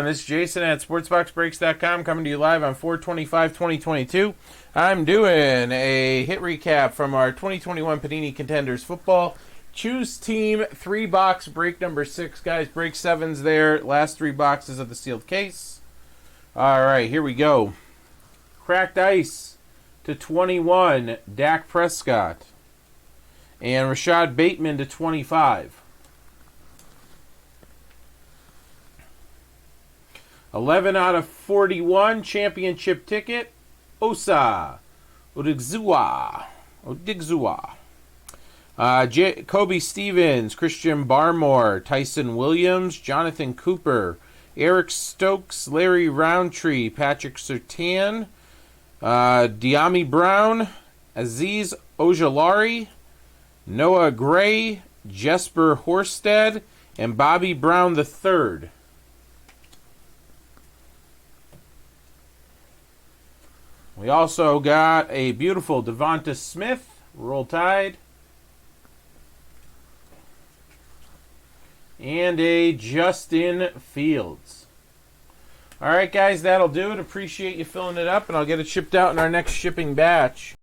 This is Jason at SportsBoxBreaks.com coming to you live on 4/25/2022. I'm doing a hit recap from our 2021 Panini Contenders football. Choose team 3-box break number 6. Guys, break 7's there. Last 3 boxes of the sealed case. All right, here we go. Cracked ice to 21, Dak Prescott. And Rashad Bateman to 25. 11 out of 41, championship ticket, Osa Odigizua. Kobe Stevens, Christian Barmore, Tyson Williams, Jonathan Cooper, Eric Stokes, Larry Roundtree, Patrick Surtain, De'Ami Brown, Aziz Ojulari, Noah Gray, Jesper Horsted, and Bobby Brown III. We also got a beautiful Devonta Smith, Roll Tide, and a Justin Fields. All right, guys, that'll do it. Appreciate you filling it up, and I'll get it shipped out in our next shipping batch.